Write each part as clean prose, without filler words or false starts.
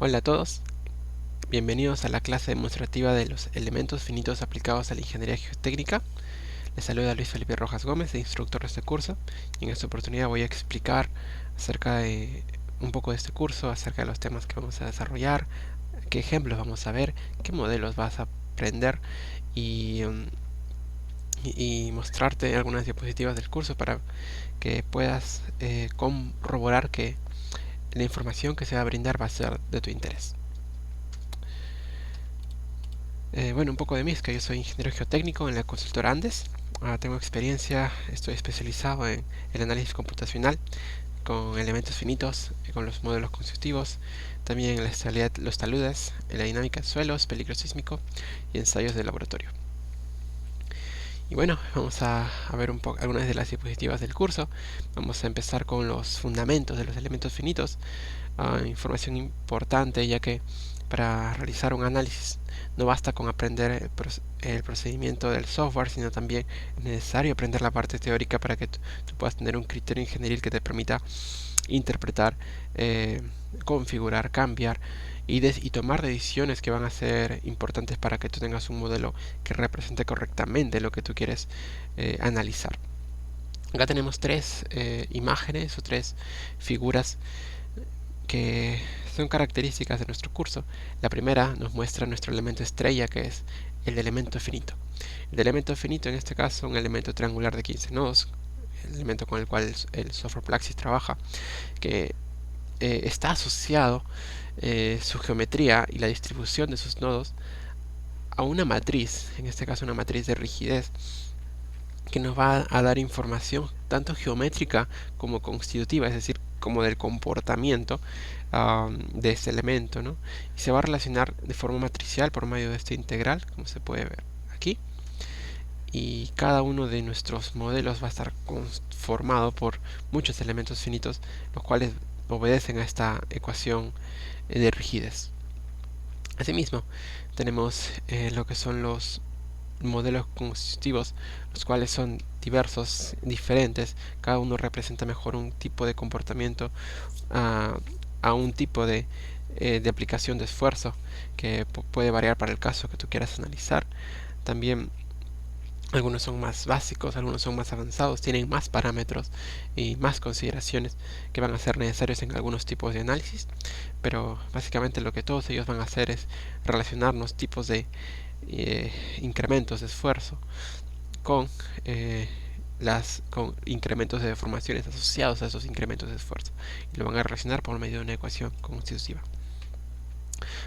Hola a todos, bienvenidos a la clase demostrativa de los elementos finitos aplicados a la ingeniería geotécnica. Les saluda Luis Felipe Rojas Gómez, instructor de este curso, y en esta oportunidad voy a explicar acerca de un poco de este curso, acerca de los temas que vamos a desarrollar, qué ejemplos vamos a ver, qué modelos vas a aprender y, mostrarte algunas diapositivas del curso para que puedas corroborar que la información que se va a brindar va a ser de tu interés. Bueno, un poco de mí es que yo soy ingeniero geotécnico en la consultora Andes. Tengo experiencia, estoy especializado en el análisis computacional con elementos finitos, con los modelos constructivos, también en la estabilidad de los taludes, en la dinámica de suelos, peligro sísmico y ensayos de laboratorio. Y bueno, vamos a ver un poco algunas de las diapositivas del curso. Vamos a empezar con los fundamentos de los elementos finitos. Información importante, ya que para realizar un análisis no basta con aprender el procedimiento del software, sino también es necesario aprender la parte teórica para que tú puedas tener un criterio ingenieril que te permita interpretar, configurar, cambiar y tomar decisiones que van a ser importantes para que tú tengas un modelo que represente correctamente lo que tú quieres analizar. Acá tenemos tres imágenes o tres figuras que son características de nuestro curso. La primera nos muestra nuestro elemento estrella, que es el elemento finito. El elemento finito, en este caso, un elemento triangular de 15 nodos, el elemento con el cual el software Plaxis trabaja, que está asociado su geometría y la distribución de sus nodos a una matriz, en este caso una matriz de rigidez, que nos va a dar información tanto geométrica como constitutiva, es decir, como del comportamiento de este elemento, ¿no? Y se va a relacionar de forma matricial por medio de este integral, como se puede ver aquí. Y cada uno de nuestros modelos va a estar conformado por muchos elementos finitos, los cuales obedecen a esta ecuación de rigidez. Asimismo, tenemos lo que son los modelos constitutivos, los cuales son diversos, diferentes. Cada uno representa mejor un tipo de comportamiento a un tipo de aplicación de esfuerzo que puede variar para el caso que tú quieras analizar. También algunos son más básicos, algunos son más avanzados, tienen más parámetros y más consideraciones que van a ser necesarios en algunos tipos de análisis, pero básicamente lo que todos ellos van a hacer es relacionarnos tipos de incrementos de esfuerzo con con incrementos de deformaciones asociados a esos incrementos de esfuerzo, y lo van a relacionar por medio de una ecuación constitutiva.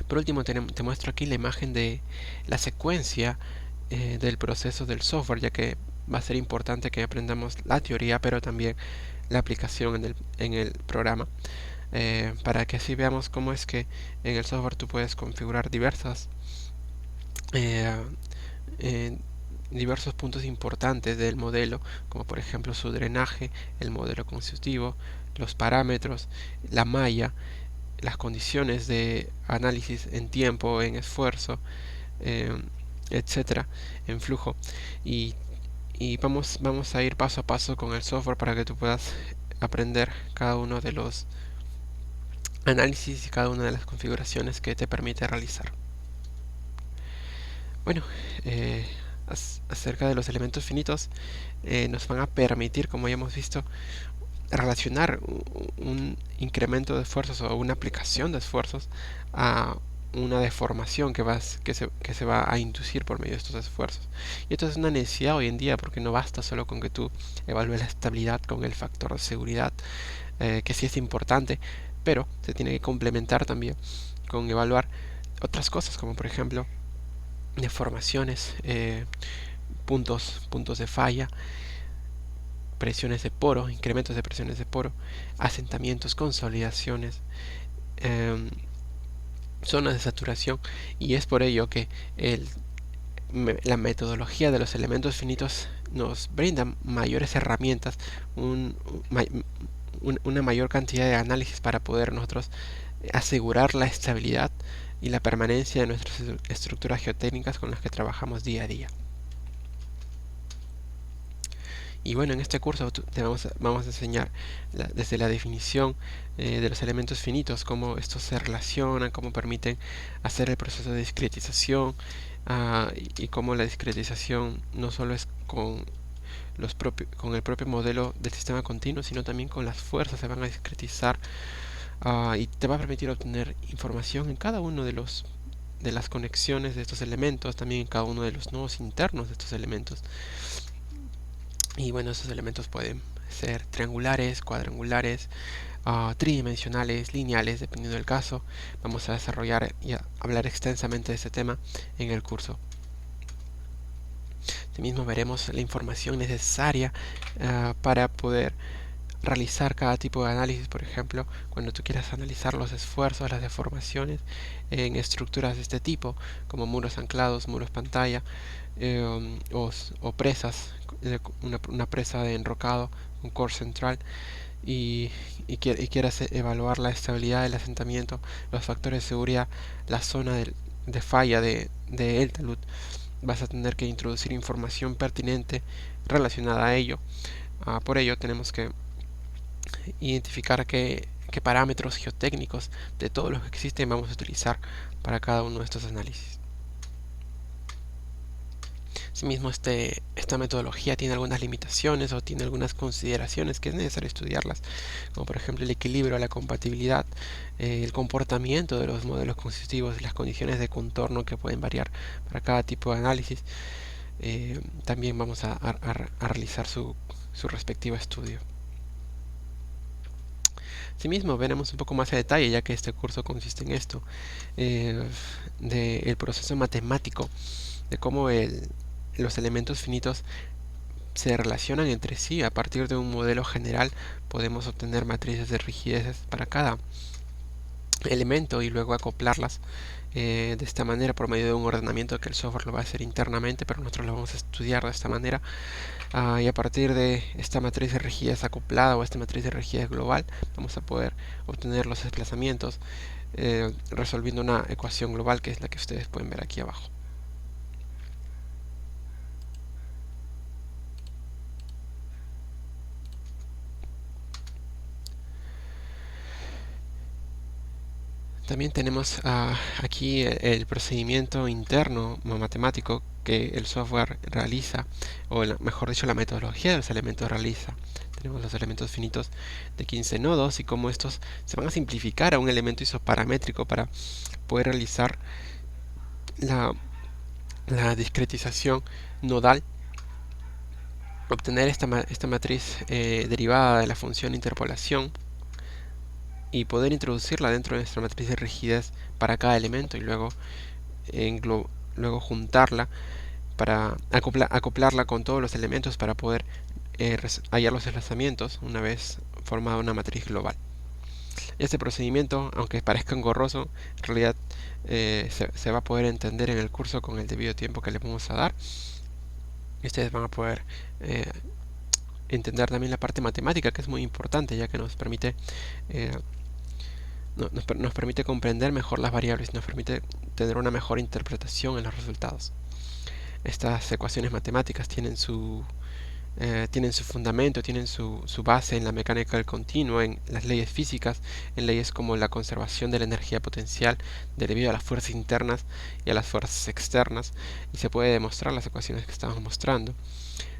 Por último, te muestro aquí la imagen de la secuencia del proceso del software, ya que va a ser importante que aprendamos la teoría, pero también la aplicación en el programa, para que así veamos cómo es que en el software tú puedes configurar diversos puntos importantes del modelo, como por ejemplo su drenaje, el modelo constitutivo, los parámetros, la malla, las condiciones de análisis en tiempo, en esfuerzo, etcétera, en flujo. Y vamos a ir paso a paso con el software para que tú puedas aprender cada uno de los análisis y cada una de las configuraciones que te permite realizar. Bueno, acerca de los elementos finitos, nos van a permitir, como ya hemos visto, relacionar un incremento de esfuerzos o una aplicación de esfuerzos a una deformación que se va a inducir por medio de estos esfuerzos. Y esto es una necesidad hoy en día, porque no basta solo con que tú evalúes la estabilidad con el factor de seguridad, que sí es importante, pero se tiene que complementar también con evaluar otras cosas, como por ejemplo deformaciones, puntos de falla, presiones de poro, incrementos de presiones de poro, asentamientos, consolidaciones, zonas de saturación, y es por ello que la metodología de los elementos finitos nos brinda mayores herramientas, una mayor cantidad de análisis para poder nosotros asegurar la estabilidad y la permanencia de nuestras estructuras geotécnicas con las que trabajamos día a día. Y bueno, en este curso vamos a enseñar desde la definición de los elementos finitos, cómo estos se relacionan, cómo permiten hacer el proceso de discretización, y cómo la discretización no solo es con el propio modelo del sistema continuo, sino también con las fuerzas se van a discretizar, y te va a permitir obtener información en cada uno de las conexiones de estos elementos, también en cada uno de los nodos internos de estos elementos. Y bueno, esos elementos pueden ser triangulares, cuadrangulares, tridimensionales, lineales, dependiendo del caso. Vamos a desarrollar y a hablar extensamente de este tema en el curso. Asimismo veremos la información necesaria para poder realizar cada tipo de análisis. Por ejemplo, cuando tú quieras analizar los esfuerzos, las deformaciones en estructuras de este tipo, como muros anclados, muros pantalla, o presas, una presa de enrocado, un core central, y quieras evaluar la estabilidad del asentamiento, los factores de seguridad, la zona de falla de el talud, vas a tener que introducir información pertinente relacionada a ello. Por ello tenemos que identificar qué parámetros geotécnicos de todos los que existen vamos a utilizar para cada uno de estos análisis. Asimismo, esta metodología tiene algunas limitaciones o tiene algunas consideraciones que es necesario estudiarlas, como por ejemplo el equilibrio, la compatibilidad, el comportamiento de los modelos constitutivos, las condiciones de contorno que pueden variar para cada tipo de análisis. También vamos a realizar su respectivo estudio. Asimismo, veremos un poco más a detalle, ya que este curso consiste en esto, del proceso matemático, de cómo los elementos finitos se relacionan entre sí. A partir de un modelo general podemos obtener matrices de rigideces para cada elemento y luego acoplarlas de esta manera por medio de un ordenamiento que el software lo va a hacer internamente, pero nosotros lo vamos a estudiar de esta manera. Y a partir de esta matriz de rigidez acoplada o esta matriz de rigidez global vamos a poder obtener los desplazamientos resolviendo una ecuación global, que es la que ustedes pueden ver aquí abajo. También tenemos aquí el procedimiento interno matemático que el software realiza, o mejor dicho, la metodología de los elementos realiza. Tenemos los elementos finitos de 15 nodos y cómo estos se van a simplificar a un elemento isoparamétrico para poder realizar la discretización nodal, obtener esta matriz derivada de la función interpolación y poder introducirla dentro de nuestra matriz de rigidez para cada elemento y luego juntarla para acoplarla con todos los elementos para poder hallar los desplazamientos una vez formada una matriz global. Este procedimiento, aunque parezca engorroso, en realidad se va a poder entender en el curso con el debido tiempo que le vamos a dar. Y ustedes van a poder entender también la parte matemática, que es muy importante, ya que nos permite nos permite comprender mejor las variables, nos permite tener una mejor interpretación en los resultados. Estas ecuaciones matemáticas tienen su fundamento, tienen su base en la mecánica del continuo, en las leyes físicas, en leyes como la conservación de la energía potencial debido a las fuerzas internas y a las fuerzas externas, y se puede demostrar las ecuaciones que estamos mostrando.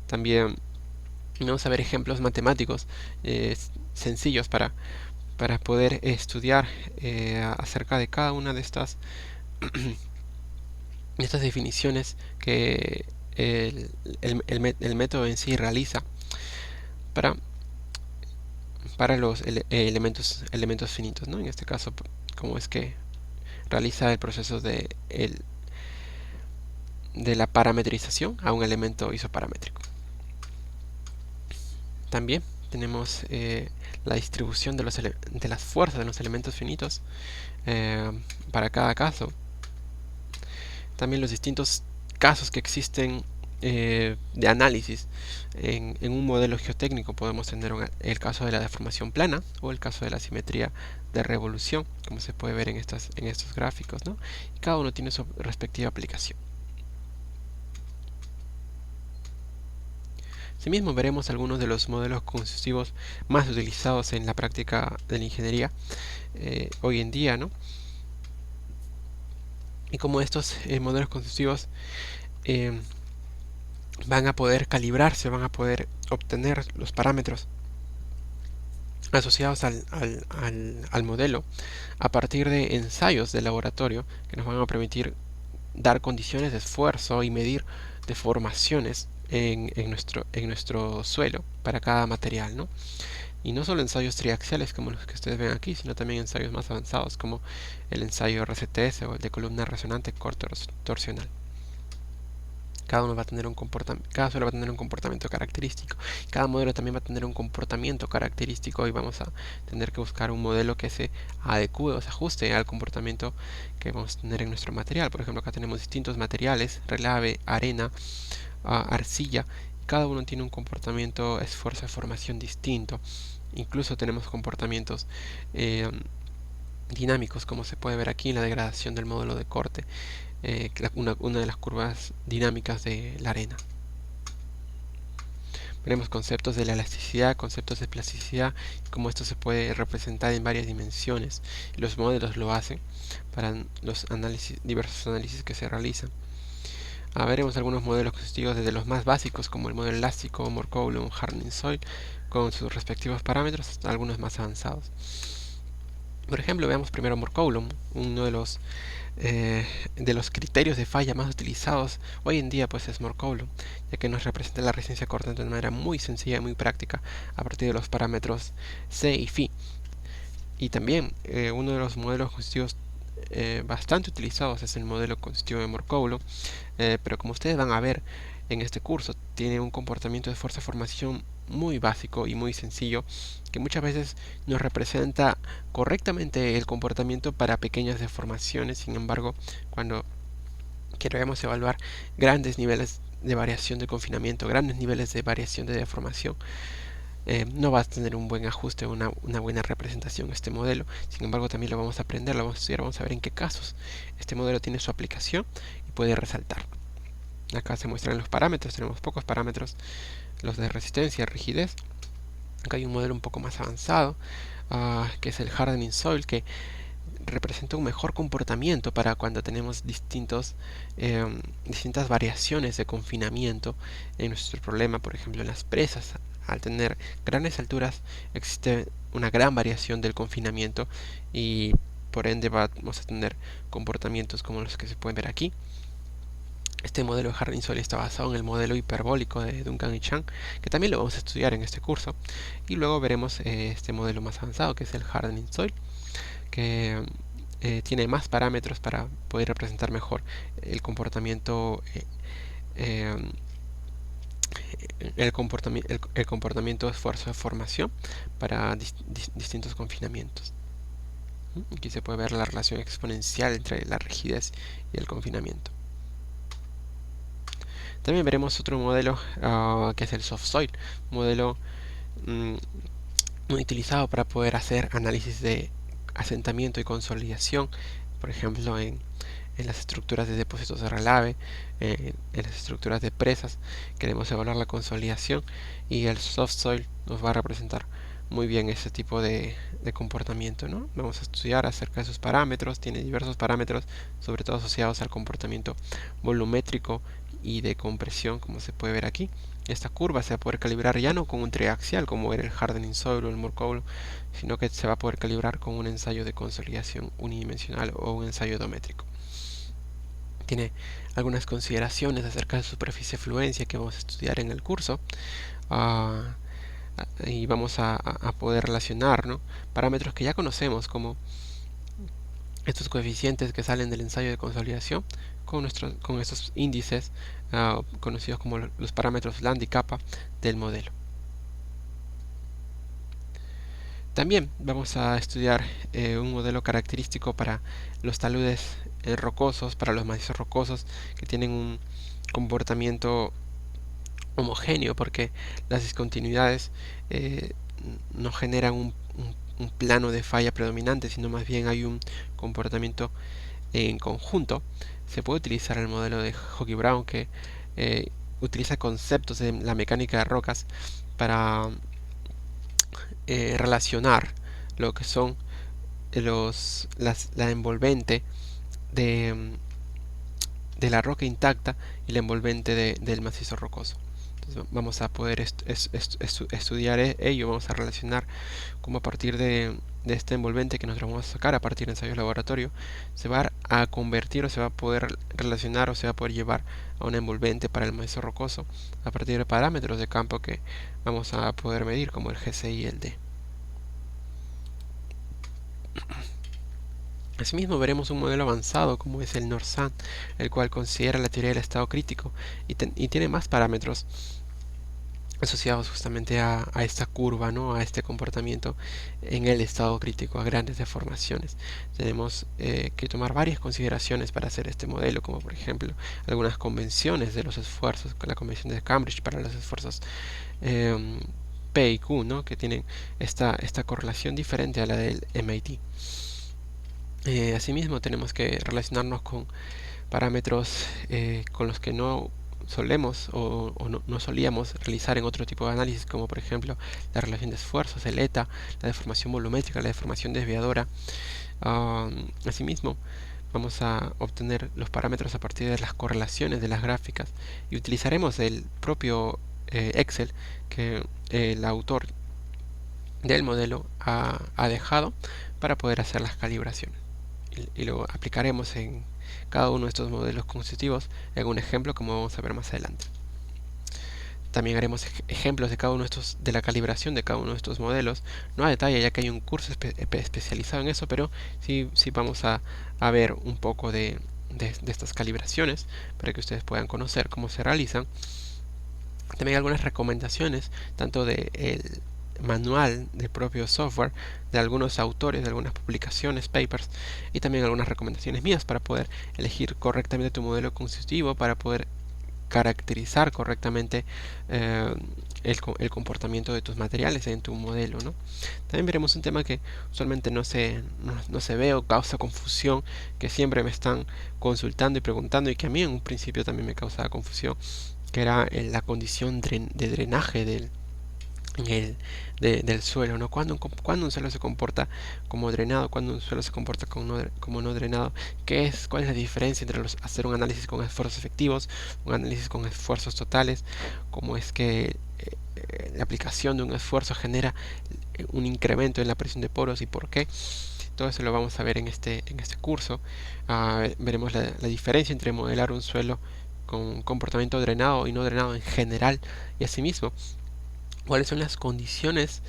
También vamos a ver ejemplos matemáticos sencillos para poder estudiar acerca de cada una de estas definiciones que el método en sí realiza para los elementos finitos, ¿no? En este caso, cómo es que realiza el proceso de la parametrización a un elemento isoparamétrico. También tenemos la distribución de las fuerzas de los elementos finitos para cada caso. También los distintos casos que existen de análisis en un modelo geotécnico. Podemos tener el caso de la deformación plana o el caso de la simetría de revolución, como se puede ver en estos gráficos, ¿no? Y cada uno tiene su respectiva aplicación. Asimismo, veremos algunos de los modelos constructivos más utilizados en la práctica de la ingeniería hoy en día, ¿no? Y cómo estos modelos constructivos eh, van a poder calibrarse, van a poder obtener los parámetros asociados al modelo a partir de ensayos de laboratorio que nos van a permitir dar condiciones de esfuerzo y medir deformaciones en nuestro suelo para cada material, ¿no? Y no solo ensayos triaxiales como los que ustedes ven aquí, sino también ensayos más avanzados como el ensayo RCTS o el de columna resonante corto torsional. Cada uno va a tener un comportamiento, cada suelo va a tener un comportamiento característico. Cada modelo también va a tener un comportamiento característico y vamos a tener que buscar un modelo que se adecue o se ajuste al comportamiento que vamos a tener en nuestro material. Por ejemplo, acá tenemos distintos materiales: relave, arena, arcilla. Cada uno tiene un comportamiento, esfuerzo de formación distinto. Incluso tenemos comportamientos dinámicos, como se puede ver aquí en la degradación del módulo de corte, una de las curvas dinámicas de la arena. Veremos conceptos de la elasticidad, conceptos de plasticidad, cómo esto se puede representar en varias dimensiones. Los modelos lo hacen para los diversos análisis que se realizan. Veremos algunos modelos constructivos desde los más básicos, como el modelo elástico, Moore-Coulomb, Hardening Soil, con sus respectivos parámetros, hasta algunos más avanzados. Por ejemplo, veamos primero Moore-Coulomb, uno de los criterios de falla más utilizados hoy en día, pues es Moore-Coulomb, ya que nos representa la resistencia cortante de una manera muy sencilla y muy práctica a partir de los parámetros C y Φ. Y también uno de los modelos constructivos bastante utilizados es el modelo constructivo de Moore-Coulomb, pero como ustedes van a ver en este curso, tiene un comportamiento de fuerza de formación muy básico y muy sencillo, que muchas veces nos representa correctamente el comportamiento para pequeñas deformaciones. Sin embargo, cuando queremos evaluar grandes niveles de variación de confinamiento, grandes niveles de variación de deformación, no va a tener un buen ajuste, una buena representación este modelo. Sin embargo, también lo vamos a aprender, lo vamos a estudiar, vamos a ver en qué casos este modelo tiene su aplicación y puede resaltar. Acá se muestran los parámetros, tenemos pocos parámetros, los de resistencia, rigidez. Acá hay un modelo un poco más avanzado, que es el Hardening Soil, que representa un mejor comportamiento para cuando tenemos distintas variaciones de confinamiento en nuestro problema. Por ejemplo, en las presas, al tener grandes alturas, existe una gran variación del confinamiento y por ende vamos a tener comportamientos como los que se pueden ver aquí. Este modelo de Hardening Soil está basado en el modelo hiperbólico de Duncan y Chang, que también lo vamos a estudiar en este curso. Y luego veremos este modelo más avanzado, que es el Hardening Soil, que tiene más parámetros para poder representar mejor el comportamiento el comportamiento de esfuerzo de formación para distintos confinamientos. Aquí se puede ver la relación exponencial entre la rigidez y el confinamiento. También veremos otro modelo que es el Soft Soil, modelo muy utilizado para poder hacer análisis de asentamiento y consolidación, por ejemplo en las estructuras de depósitos de relave, en las estructuras de presas. Queremos evaluar la consolidación y el soft soil nos va a representar muy bien ese tipo de comportamiento, ¿no? Vamos a estudiar acerca de sus parámetros. Tiene diversos parámetros, sobre todo asociados al comportamiento volumétrico y de compresión, como se puede ver aquí. Esta curva se va a poder calibrar ya no con un triaxial como era el Hardening Soil o el Moore-Coulomb, sino que se va a poder calibrar con un ensayo de consolidación unidimensional o un ensayo odométrico. Tiene algunas consideraciones acerca de superficie fluencia que vamos a estudiar en el curso, y vamos a poder relacionar, ¿no?, parámetros que ya conocemos, como estos coeficientes que salen del ensayo de consolidación, con estos índices conocidos como los parámetros lambda y kappa del modelo. También vamos a estudiar un modelo característico para los taludes rocosos, para los macizos rocosos, que tienen un comportamiento homogéneo, porque las discontinuidades no generan un plano de falla predominante, sino más bien hay un comportamiento en conjunto. Se puede utilizar el modelo de Hockey-Brown, que utiliza conceptos de la mecánica de rocas para relacionar lo que son la envolvente de, de la roca intacta y la envolvente del macizo rocoso. Entonces vamos a poder estudiar ello, vamos a relacionar cómo a partir de esta envolvente que nosotros vamos a sacar a partir de ensayos de laboratorio, se va a convertir o se va a poder relacionar o se va a poder llevar a una envolvente para el macizo rocoso a partir de parámetros de campo que vamos a poder medir, como el GCI y el D. Asimismo veremos un modelo avanzado como es el NORSAN, el cual considera la teoría del estado crítico y tiene más parámetros asociados justamente a esta curva, ¿no? A este comportamiento en el estado crítico, a grandes deformaciones. Tenemos que tomar varias consideraciones para hacer este modelo, como por ejemplo algunas convenciones de los esfuerzos, con la convención de Cambridge para los esfuerzos P y Q, ¿no? Que tienen esta correlación diferente a la del MIT. Asimismo tenemos que relacionarnos con parámetros con los que no solemos o no solíamos realizar en otro tipo de análisis, como por ejemplo la relación de esfuerzos, el ETA, la deformación volumétrica, la deformación desviadora. Asimismo vamos a obtener los parámetros a partir de las correlaciones de las gráficas y utilizaremos el propio Excel que el autor del modelo ha dejado para poder hacer las calibraciones y lo aplicaremos en cada uno de estos modelos constitutivos en un ejemplo, como vamos a ver más adelante. También haremos ejemplos de cada uno de estos, de la calibración de cada uno de estos modelos, no a detalle ya que hay un curso especializado en eso, pero sí vamos a ver un poco de estas calibraciones para que ustedes puedan conocer cómo se realizan. También hay algunas recomendaciones tanto del manual del propio software, de algunos autores, de algunas publicaciones, papers, y también algunas recomendaciones mías para poder elegir correctamente tu modelo constitutivo, para poder caracterizar correctamente el comportamiento de tus materiales en tu modelo, ¿no? También veremos un tema que usualmente no se ve o causa confusión, que siempre me están consultando y preguntando, y que a mí en un principio también me causaba confusión, que era la condición de drenaje del suelo, ¿no? Cuando un suelo se comporta como drenado, cuando un suelo se comporta como no drenado, ¿cuál es la diferencia entre hacer un análisis con esfuerzos efectivos, un análisis con esfuerzos totales? ¿Cómo es que la aplicación de un esfuerzo genera un incremento en la presión de poros y por qué? Todo eso lo vamos a ver en este curso. Veremos la diferencia entre modelar un suelo con comportamiento drenado y no drenado en general, y asimismo cuáles son las condiciones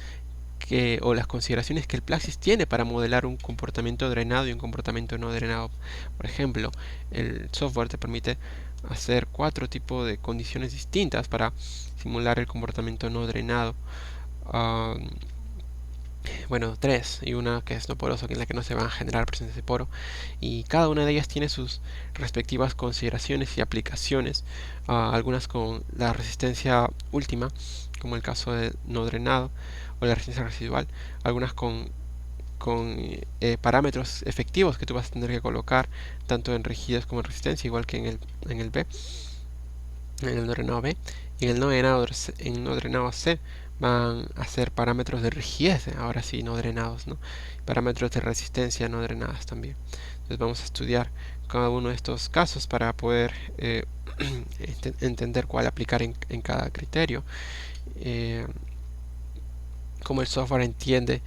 o las consideraciones que el Plaxis tiene para modelar un comportamiento drenado y un comportamiento no drenado. Por ejemplo, el software te permite hacer 4 tipos de condiciones distintas para simular el comportamiento no drenado. Bueno, 3 y una que es no poroso, en la que no se van a generar presencias de poro, y cada una de ellas tiene sus respectivas consideraciones y aplicaciones, algunas con la resistencia última, como el caso de no drenado, o la resistencia residual, algunas con parámetros efectivos que tú vas a tener que colocar tanto en rigidez como en resistencia, igual que en el B, en el no drenado B, y en el no drenado C van a ser parámetros de rigidez, ahora sí no drenados, ¿no? Parámetros de resistencia no drenadas también. Entonces vamos a estudiar cada uno de estos casos para poder entender cuál aplicar en cada criterio, cómo el software entiende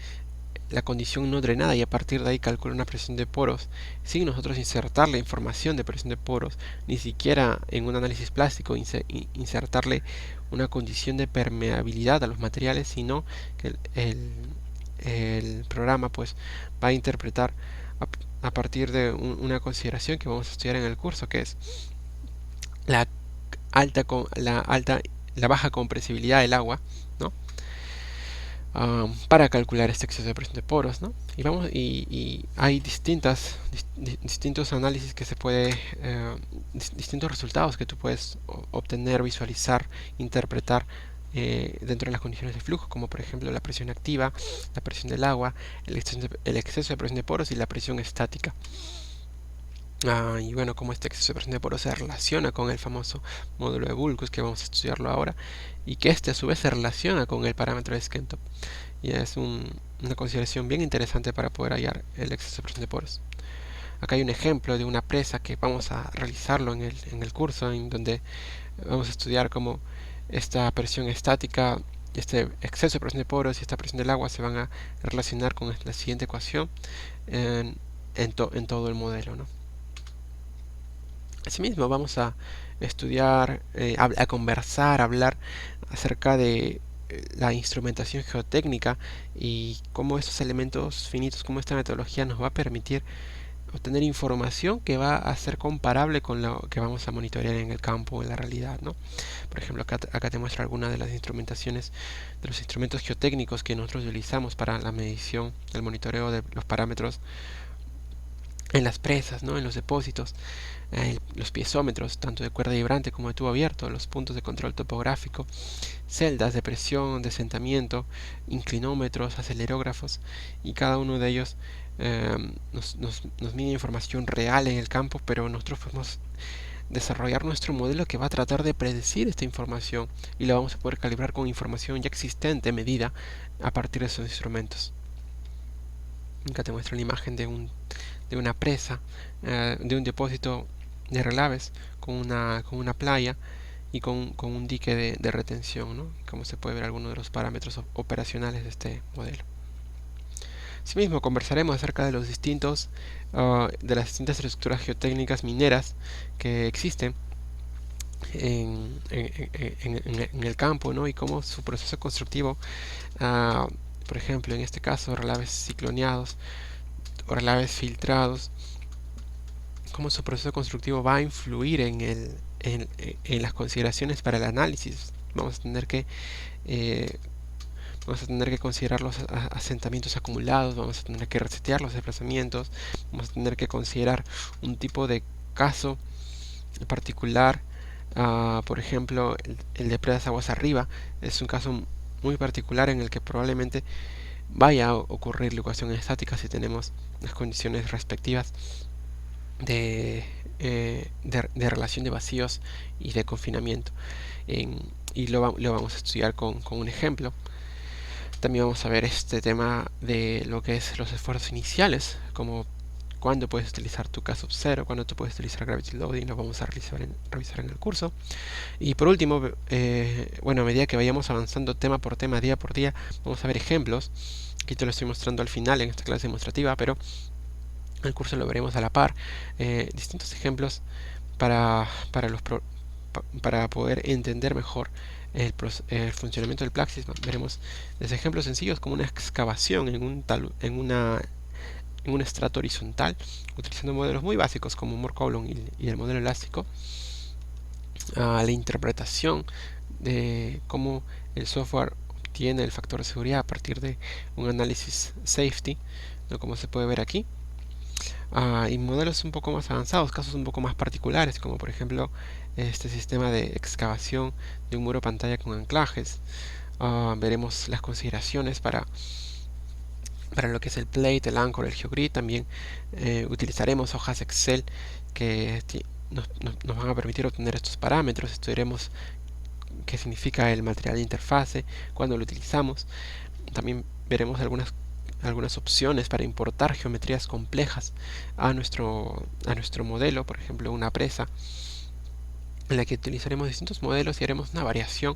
la condición no drenada y a partir de ahí calcula una presión de poros sin nosotros insertarle información de presión de poros, ni siquiera en un análisis plástico insertarle una condición de permeabilidad a los materiales, sino que el programa pues va a interpretar a partir de una consideración que vamos a estudiar en el curso, que es la baja compresibilidad del agua, ¿no? Para calcular este exceso de presión de poros, ¿no? Y hay distintos análisis que se puede, distintos resultados que tú puedes obtener, visualizar, interpretar dentro de las condiciones de flujo, como por ejemplo la presión activa, la presión del agua, el exceso de presión de poros y la presión estática. Y bueno, cómo este exceso de presión de poros se relaciona con el famoso módulo de Bulkus, que vamos a estudiarlo ahora, y que este a su vez se relaciona con el parámetro de Skentop. Y es una consideración bien interesante para poder hallar el exceso de presión de poros. Acá hay un ejemplo de una presa que vamos a realizarlo en el curso, en donde vamos a estudiar cómo esta presión estática, este exceso de presión de poros y esta presión del agua se van a relacionar con la siguiente ecuación en todo el modelo, ¿no? Asimismo, vamos a estudiar, a conversar, a hablar acerca de la instrumentación geotécnica y cómo estos elementos finitos, cómo esta metodología nos va a permitir obtener información que va a ser comparable con lo que vamos a monitorear en el campo, en la realidad, ¿no? Por ejemplo, acá te muestro algunas de las instrumentaciones, de los instrumentos geotécnicos que nosotros utilizamos para la medición, el monitoreo de los parámetros en las presas, ¿no? En los depósitos, los piezómetros, tanto de cuerda vibrante como de tubo abierto, los puntos de control topográfico, celdas de presión, de asentamiento, inclinómetros, acelerógrafos, y cada uno de ellos nos mide información real en el campo, pero nosotros podemos desarrollar nuestro modelo que va a tratar de predecir esta información y la vamos a poder calibrar con información ya existente, medida a partir de esos instrumentos. Acá te muestro la imagen de una presa, de un depósito de relaves con una playa y con un dique de retención, ¿no? Como se puede ver algunos de los parámetros operacionales de este modelo. Asimismo, conversaremos acerca de de las distintas estructuras geotécnicas mineras que existen en el campo, ¿no? Y cómo su proceso constructivo, por ejemplo, en este caso, relaves cicloneados o relaves filtrados, cómo su proceso constructivo va a influir en las consideraciones para el análisis. Eh, vamos a tener que considerar los asentamientos acumulados, vamos a tener que resetear los desplazamientos, vamos a tener que considerar un tipo de caso particular. Por ejemplo, el de presas aguas arriba es un caso muy particular en el que probablemente vaya a ocurrir la ecuación estática si tenemos las condiciones respectivas de relación de vacíos y de confinamiento. Y lo vamos a estudiar con un ejemplo. También vamos a ver este tema de lo que es los esfuerzos iniciales, como cuándo puedes utilizar tu caso cero, cuándo tú puedes utilizar gravity loading, lo vamos a revisar en el curso. Y por último, bueno, a medida que vayamos avanzando tema por tema, día por día, vamos a ver ejemplos. Aquí te lo estoy mostrando al final en esta clase demostrativa, pero el curso lo veremos a la par. Distintos ejemplos para, para, los pro, para poder entender mejor el funcionamiento del Plaxis. Veremos desde ejemplos sencillos como una excavación en un estrato horizontal, utilizando modelos muy básicos como Moore-Coulomb y el modelo elástico, a la interpretación de cómo el software obtiene el factor de seguridad a partir de un análisis safety, ¿no? Como se puede ver aquí. Y modelos un poco más avanzados, casos un poco más particulares, como por ejemplo este sistema de excavación de un muro pantalla con anclajes. Veremos las consideraciones para lo que es el plate, el anchor, el geogrid. También utilizaremos hojas Excel que nos van a permitir obtener estos parámetros. Estudiaremos qué significa el material de interfase, cuándo lo utilizamos. También veremos algunas opciones para importar geometrías complejas a nuestro modelo, por ejemplo una presa en la que utilizaremos distintos modelos y haremos una variación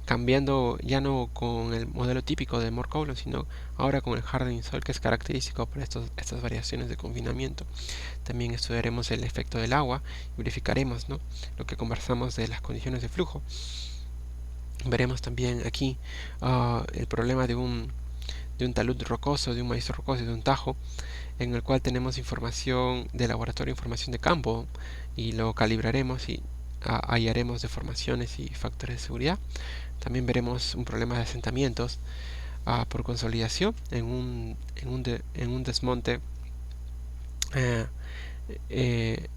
cambiando ya no con el modelo típico de Moore-Coulomb, sino ahora con el hardening soil, que es característico para estas variaciones de confinamiento. También estudiaremos el efecto del agua y verificaremos, ¿no?, lo que conversamos de las condiciones de flujo. Veremos también aquí el problema de un talud rocoso, de un maíz rocoso y de un tajo, en el cual tenemos información de laboratorio, información de campo, y lo calibraremos y hallaremos deformaciones y factores de seguridad. También veremos un problema de asentamientos por consolidación en un desmonte eh, eh,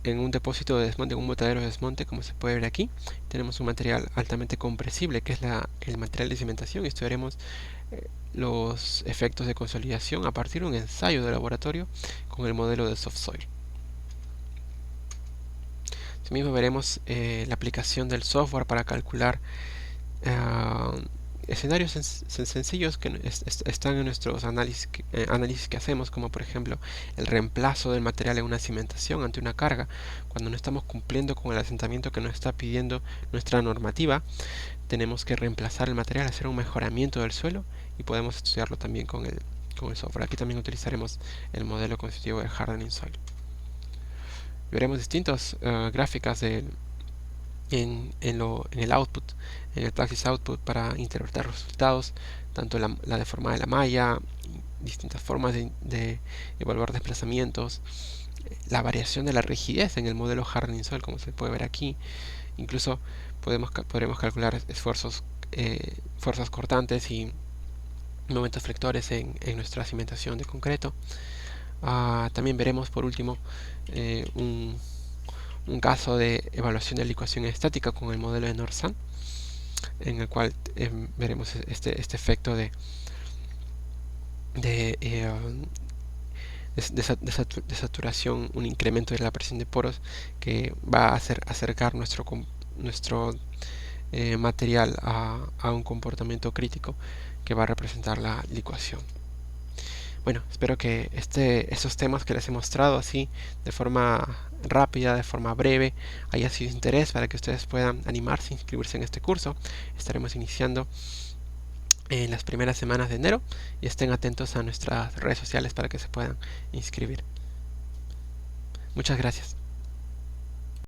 en un depósito de desmonte, en un botadero de desmonte, como se puede ver aquí. Tenemos un material altamente compresible, que es el material de cimentación, y estudiaremos los efectos de consolidación a partir de un ensayo de laboratorio con el modelo de soft soil. Asimismo veremos la aplicación del software para calcular escenarios sencillos que están en nuestros análisis que hacemos, como por ejemplo el reemplazo del material en una cimentación ante una carga. Cuando no estamos cumpliendo con el asentamiento que nos está pidiendo nuestra normativa, tenemos que reemplazar el material, hacer un mejoramiento del suelo, y podemos estudiarlo también con el software. Aquí también utilizaremos el modelo constitutivo de Hardening Soil. Veremos distintas gráficas en el output, en el Praxis Output, para interpretar los resultados, tanto la deformada de la malla, distintas formas de evaluar desplazamientos, la variación de la rigidez en el modelo Hardening Soil, como se puede ver aquí. Incluso podremos calcular esfuerzos, fuerzas cortantes y momentos flectores en nuestra cimentación de concreto. También veremos por último un caso de evaluación de la ecuación estática con el modelo de Norsan, en el cual veremos este efecto de saturación, un incremento de la presión de poros que va a hacer acercar nuestro material a un comportamiento crítico que va a representar la licuación. Bueno, espero que estos temas que les he mostrado así de forma rápida, de forma breve, haya sido de interés para que ustedes puedan animarse a inscribirse en este curso. Estaremos iniciando en las primeras semanas de enero, y estén atentos a nuestras redes sociales para que se puedan inscribir. Muchas gracias.